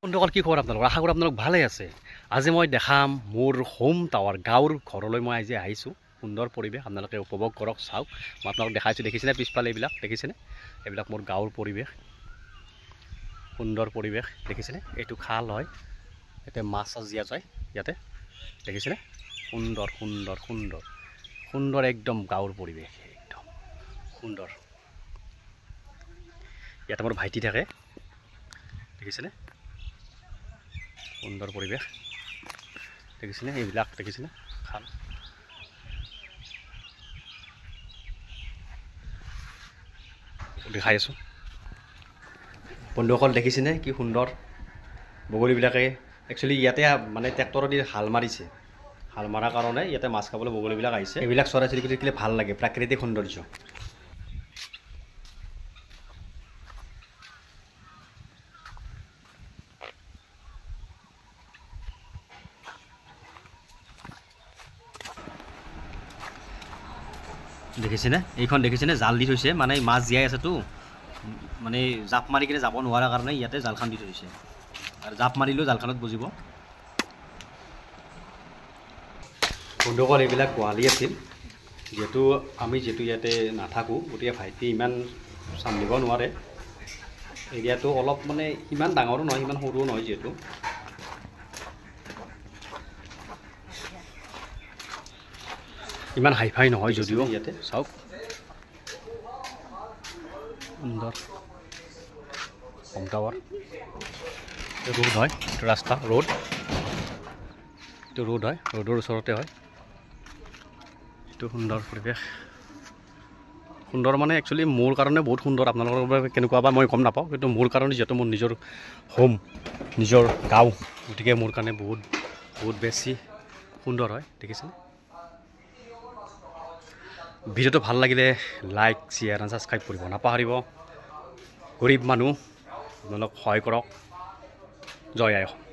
বন্ধুসকল কি খবৰ আপোনালোকৰ আশা কৰোঁ আপোনালোক ভালে আছে আজি মই দেখাম মোৰ হোম টাৱাৰ গাঁৱৰ ঘৰলৈ মই আজি আহিছোঁ সুন্দৰ পৰিৱেশ আপোনালোকে উপভোগ কৰক চাওক মই আপোনালোক দেখাইছোঁ দেখিছেনে পিছফালে এইবিলাক দেখিছেনে এইবিলাক মোৰ গাঁৱৰ পৰিৱেশ সুন্দৰ পৰিৱেশ দেখিছেনে এইটো খাল হয় ইয়াতে মাছ জীয়া যায় ইয়াতে দেখিছেনে সুন্দৰ সুন্দৰ সুন্দৰ সুন্দৰ একদম গাঁৱৰ পৰিৱেশ একদম সুন্দৰ ইয়াতে মোৰ ভাইটি থাকে দেখিছেনে সুন্দৰ পৰিৱেশ দেখিছেনে এইবিলাক দেখিছেনে খাল দেখাই আছোঁ বন্ধুসকল দেখিছেনে কি সুন্দৰ বগলীবিলাকে একচুৱেলি ইয়াতে মানে ট্ৰেক্টৰেদি হাল মাৰিছে হাল মৰাৰ কাৰণে ইয়াতে মাছ খাবলৈ বগলীবিলাক আহিছে এইবিলাক চৰাই চিৰিকটি দেখিলে ভাল লাগে প্ৰাকৃতিক সৌন্দৰ্য দেখিছেনে এইখন দেখিছেনে জাল দি থৈছে মানে মাছ জীয়াই আছেতো মানে জাপ মাৰি কিনে যাব নোৱাৰাৰ কাৰণে ইয়াতে জালখন দি থৈছে আৰু জাপ মাৰিলেও জালখনত বুজিব বন্ধুসকল এইবিলাক পোৱালি আছিল যিহেতু আমি ইয়াতে নাথাকোঁ গতিকে ভাইটি ইমান চম্ভালিব নোৱাৰে এৰিয়াটো অলপ মানে ইমান ডাঙৰো নহয় ইমান সৰুও নহয় যিহেতু ইমান হাইফাই নহয় যদিও ইয়াতে চাওক সুন্দৰ হোম টাৱাৰ ৰোড হয় এইটো ৰাস্তা ৰোড এইটো ৰোড হয় ৰোডৰ ওচৰতে হয় এইটো সুন্দৰ পৰিৱেশ সুন্দৰ মানে একচুৱেলি মোৰ কাৰণে বহুত সুন্দৰ আপোনালোকৰ বাবে কেনেকুৱা বা মই গম নাপাওঁ কিন্তু মোৰ কাৰণে যিহেতু মোৰ নিজৰ হোম নিজৰ গাঁও গতিকে মোৰ কাৰণে বহুত বহুত বেছি সুন্দৰ হয় দেখিছেনে ভিডিঅ'টো ভাল লাগিলে লাইক শ্বেয়াৰ আৰু ছাবস্ক্ৰাইব কৰিব নাপাহৰিব গৰীব মানুহ আপোনালোক সহায় কৰক জয় আই অসম।